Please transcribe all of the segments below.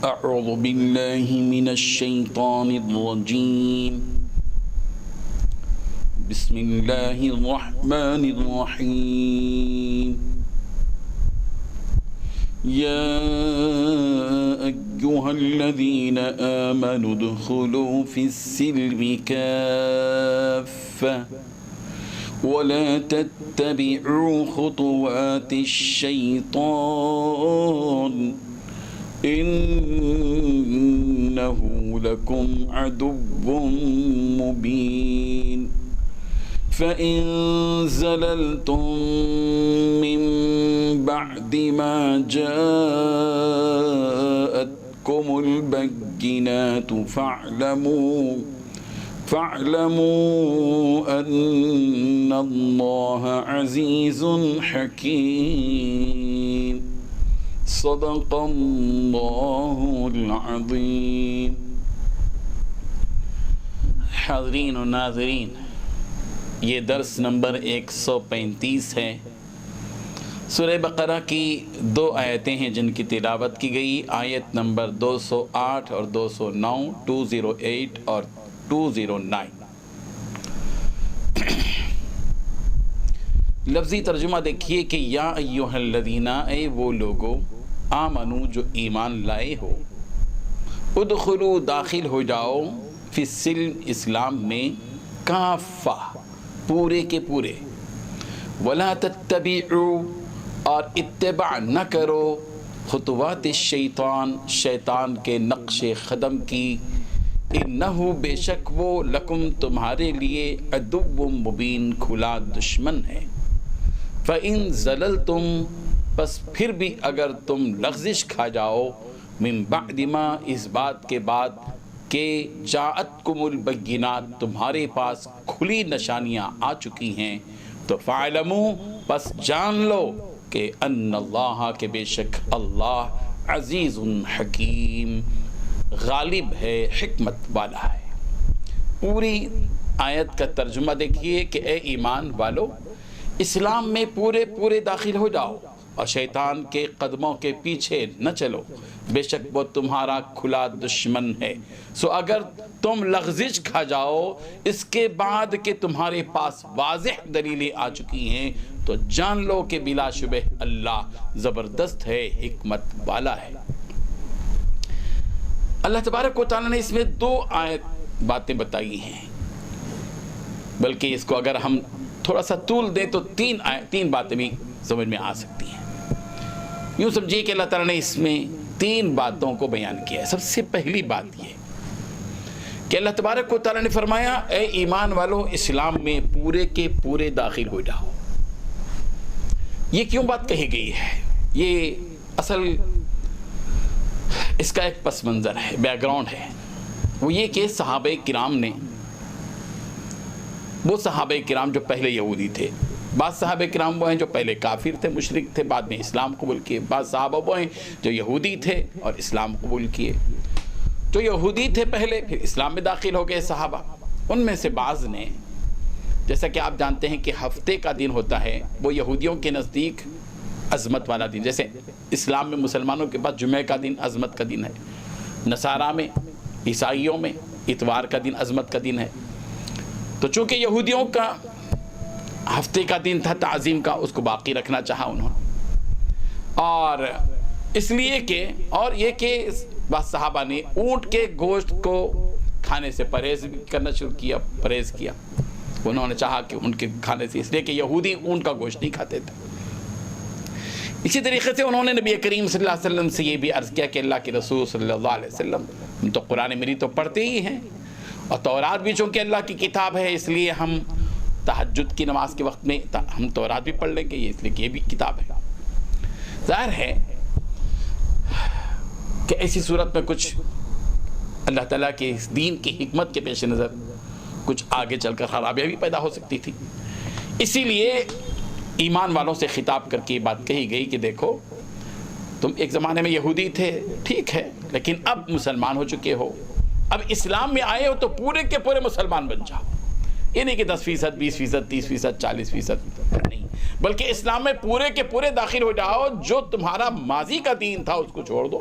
اعوذ باللہ من الشیطان الرجیم بسم اللہ الرحمن الرحیم یا ایہا الذین آمنوا ادخلوا فی السلم کافہ ولا تتبعوا خطوات الشیطان إنه لكم عدو مبين فإن زللتم من بعد ما جاءتكم البينات فاعلموا أن الله عزيز حكيم صدق اللہ العظیم۔ حاضرین و ناظرین، یہ درس نمبر 135 ہے۔ سورہ بقرہ کی 2 آیتیں ہیں جن کی تلاوت کی گئی، آیت نمبر 208 اور 209، 208 اور 209۔ لفظی ترجمہ دیکھیے کہ یا ایہا الذین، اے وہ لوگو، آمنو جو ایمان لائے ہو، ادخلو داخل ہو جاؤ، فی السلم اسلام میں، کافہ پورے کے پورے، ولا تتبعوا اور اتباع نہ کرو، خطوات الشیطان شیطان کے نقش قدم کی، انہو بے شک وہ لکم تمہارے لیے عدو مبین کھلا دشمن ہے، فَإِن زَلَلْتُمْ پس پھر بھی اگر تم لغزش کھا جاؤ، من بعد ما اس بات کے بعد کہ جاءتکم البینات تمہارے پاس کھلی نشانیاں آ چکی ہیں، تو فَاعْلَمُوا پس جان لو کہ ان اللہ کے بے شک اللہ عزیز حکیم غالب ہے، حکمت والا ہے۔ پوری آیت کا ترجمہ دیکھیے کہ اے ایمان والو، اسلام میں پورے پورے داخل ہو جاؤ اور شیطان کے قدموں کے پیچھے نہ چلو، بے شک وہ تمہارا کھلا دشمن ہے۔ سو اگر تم لغزش کھا جاؤ اس کے بعد کہ تمہارے پاس واضح دلیلیں آ چکی ہیں، تو جان لو کہ بلا شبہ اللہ زبردست ہے، حکمت والا ہے۔ اللہ تبارک و تعالیٰ نے اس میں 2 باتیں بتائی ہیں، بلکہ اس کو اگر ہم تھوڑا سا طول دیں تو 3 باتیں بھی سمجھ میں آ سکتی ہیں۔ یوں سمجھیے کہ اللہ تعالیٰ نے اس میں 3 باتوں کو بیان کیا ہے۔ سب سے پہلی بات یہ کہ اللہ تبارک و تعالیٰ نے فرمایا اے ایمان والو، اسلام میں پورے کے پورے داخل ہو جاؤ۔ یہ کیوں بات کہی گئی ہے؟ یہ اصل اس کا ایک پس منظر ہے، بیک گراؤنڈ ہے، وہ یہ کہ صحابہ کرام نے، وہ صحابہ کرام جو پہلے یہودی تھے، بعض صحابہ کرام وہ ہیں جو پہلے کافر تھے، مشرک تھے، بعد میں اسلام قبول کیے، بعض صحابہ وہ ہیں جو یہودی تھے اور اسلام قبول کیے۔ جو یہودی تھے پہلے، پھر اسلام میں داخل ہو گئے صحابہ، ان میں سے بعض نے، جیسا کہ آپ جانتے ہیں کہ ہفتے کا دن ہوتا ہے، وہ یہودیوں کے نزدیک عظمت والا دن، جیسے اسلام میں مسلمانوں کے پاس جمعہ کا دن عظمت کا دن ہے، نصارہ میں، عیسائیوں میں اتوار کا دن عظمت کا دن ہے۔ تو چونکہ یہودیوں کا ہفتے کا دن تھا تعظیم کا، اس کو باقی رکھنا چاہا انہوں نے، اور اس لیے کہ اور یہ کہ بعض صحابہ نے اونٹ کے گوشت کو کھانے سے پرہیز کرنا شروع کیا، پرہیز کیا، انہوں نے چاہا کہ ان کے کھانے سے، اس لیے کہ یہودی اونٹ کا گوشت نہیں کھاتے تھے۔ اسی طریقے سے انہوں نے نبی کریم صلی اللہ علیہ وسلم سے یہ بھی عرض کیا کہ اللہ کے رسول صلی اللہ علیہ وسلم، ہم تو قرآن مجید تو پڑھتے ہی ہیں، اور تورات بھی چونکہ اللہ کی کتاب ہے، اس لیے ہم تہجد کی نماز کے وقت میں ہم تورات بھی پڑھ لیں گے، اس لیے کہ یہ بھی کتاب ہے۔ ظاہر ہے کہ ایسی صورت میں کچھ اللہ تعالیٰ کے اس دین کی حکمت کے پیش نظر کچھ آگے چل کر خرابیاں بھی پیدا ہو سکتی تھی، اسی لیے ایمان والوں سے خطاب کر کے یہ بات کہی گئی کہ دیکھو تم ایک زمانے میں یہودی تھے، ٹھیک ہے، لیکن اب مسلمان ہو چکے ہو، اب اسلام میں آئے ہو تو پورے کے پورے مسلمان بن جاؤ۔ یہ نہیں کہ 10%، 20%، 30%، 40% نہیں، بلکہ اسلام میں پورے کے پورے داخل ہو جاؤ، جو تمہارا ماضی کا دین تھا اس کو چھوڑ دو،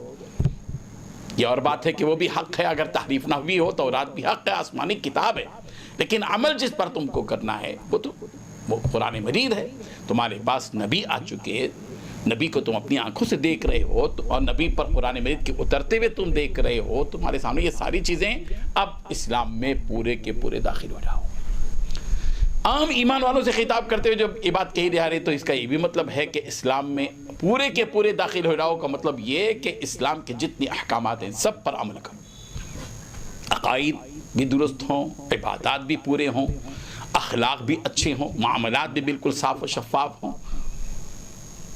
یہ اور بات ہے کہ وہ بھی حق ہے، اگر تحریف نہ ہوئی ہو، تورات بھی حق ہے، آسمانی کتاب ہے، لیکن عمل جس پر تم کو کرنا ہے وہ قرآن مجید ہے۔ تمہارے پاس نبی آ چکے، نبی کو تم اپنی آنکھوں سے دیکھ رہے ہو، اور نبی پر قرآن مجید کے اترتے ہوئے تم دیکھ رہے ہو، تمہارے سامنے یہ ساری چیزیں، اب اسلام میں پورے کے پورے داخل ہو جاؤ۔ عام ایمان والوں سے خطاب کرتے ہوئے جب یہ بات کہی جا رہی تو اس کا یہ بھی مطلب ہے کہ اسلام میں پورے کے پورے داخل ہو جاؤ کا مطلب یہ کہ اسلام کے جتنے احکامات ہیں سب پر عمل کرو، عقائد بھی درست ہوں، عبادات بھی پورے ہوں، اخلاق بھی اچھے ہوں، معاملات بھی بالکل صاف و شفاف ہوں،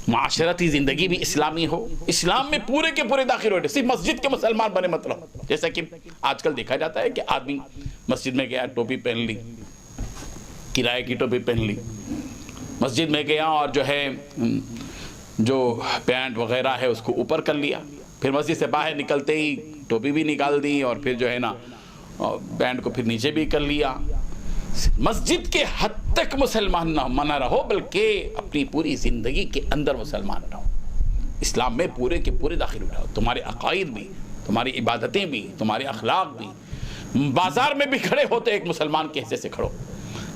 معاشرتی زندگی بھی اسلامی ہو، اسلام میں پورے کے پورے داخل ہو جائے، صرف مسجد کے مسلمان بنے مطلب۔ جیسا کہ آج کل دیکھا جاتا ہے کہ آدمی مسجد میں گیا، ٹوپی پہن لی، کرائے کی ٹوپی پہن لی، مسجد میں گیا اور جو ہے جو پینٹ وغیرہ ہے اس کو اوپر کر لیا، پھر مسجد سے باہر نکلتے ہی ٹوپی بھی نکال دی اور پھر جو ہے نا پینٹ کو پھر نیچے بھی کر لیا۔ مسجد کے حد تک مسلمان نہ رہو، بلکہ اپنی پوری زندگی کے اندر مسلمان رہو، اسلام میں پورے کے پورے داخل ہو جاؤ، تمہارے عقائد بھی، تمہاری عبادتیں بھی، تمہارے اخلاق بھی۔ بازار میں بھی کھڑے ہو تو ایک مسلمان کے حصے سے کھڑو،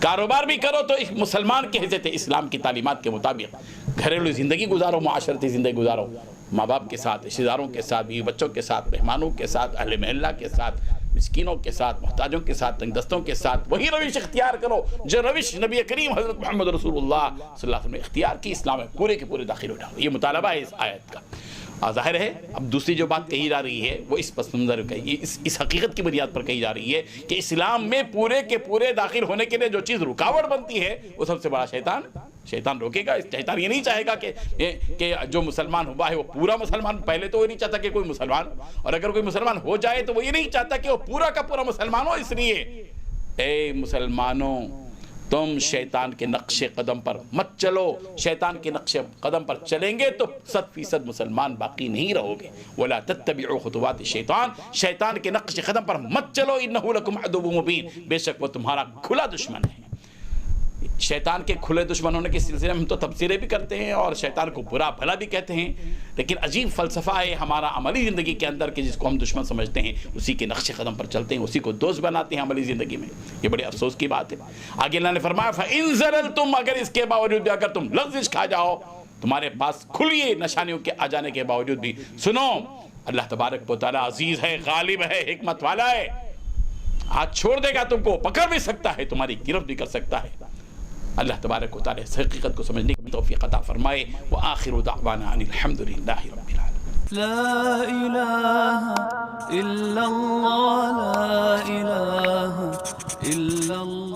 کاروبار بھی کرو تو ایک مسلمان کے حصے سے اسلام کی تعلیمات کے مطابق گھریلو زندگی گزارو، معاشرتی زندگی گزارو، ماں باپ کے ساتھ، رشتہ داروں کے ساتھ، بیوی بچوں کے ساتھ، مہمانوں کے ساتھ، اہل محلہ کے ساتھ، مسکینوں کے ساتھ، محتاجوں کے ساتھ، تنگ دستوں کے ساتھ وہی روش اختیار کرو جو روش نبی کریم حضرت محمد رسول اللہ صلی اللہ علیہ وسلم نے اختیار کی۔ اسلام میں پورے کے پورے داخل ہو جاؤ، یہ مطالبہ ہے اس آیت کا۔ ظاہر ہے اب دوسری جو بات کہی جا رہی ہے وہ اس پس منظر کا اس حقیقت کی بنیاد پر کہی جا رہی ہے کہ اسلام میں پورے کے پورے داخل ہونے کے لیے جو چیز رکاوٹ بنتی ہے وہ سب سے بڑا شیطان روکے گا۔ شیطان یہ نہیں چاہے گا کہ جو مسلمان ہوا ہے وہ پورا مسلمان، پہلے تو وہ نہیں چاہتا کہ کوئی مسلمان، اور اگر کوئی مسلمان ہو جائے تو وہ یہ نہیں چاہتا کہ وہ پورا کا پورا مسلمان ہو۔ اس لیے اے مسلمانوں، تم شیطان کے نقش قدم پر مت چلو، شیطان کے نقش قدم پر چلیں گے تو 100% مسلمان باقی نہیں رہو گے۔ وَلَا تَتَّبِعُوا خُطُوَاتِ الشَّيْطَانِ، شیطان کے نقش قدم پر مت چلو، إِنَّهُ لَكُمْ عَدُوٌّ مُبِينٌ، بے شک وہ تمہارا کھلا دشمن ہے۔ شیطان کے کھلے دشمن ہونے کے سلسلے میں ہم تو تبصرے بھی کرتے ہیں اور شیطان کو برا بھلا بھی کہتے ہیں، لیکن عجیب فلسفہ ہے ہمارا عملی زندگی کے اندر کہ جس کو ہم دشمن سمجھتے ہیں اسی کے نقش قدم پر چلتے ہیں، اسی کو دوست بناتے ہیں عملی زندگی میں۔ یہ بڑے افسوس کی بات ہے۔ آگے اللہ نے فرمایا فَإِن زَلَلْتُمْ، اگر اس کے باوجود بھی اگر تم لغزش کھا جاؤ، تمہارے پاس کھلی نشانیوں کے آ جانے کے باوجود بھی، سنو اللہ تبارک و تعالی عزیز ہے، غالب ہے، حکمت والا ہے، ہاتھ چھوڑ دے گا تم کو، پکڑ بھی سکتا ہے، تمہاری گرفت بھی کر سکتا ہے۔ اللہ تبارک و تعالی اس حقیقت کو سمجھنے کی توفیق عطا فرمائے۔ وآخر دعوانا ان الحمدللہ رب العالمین۔ لا إله إلا الله، لا إله إلا الله۔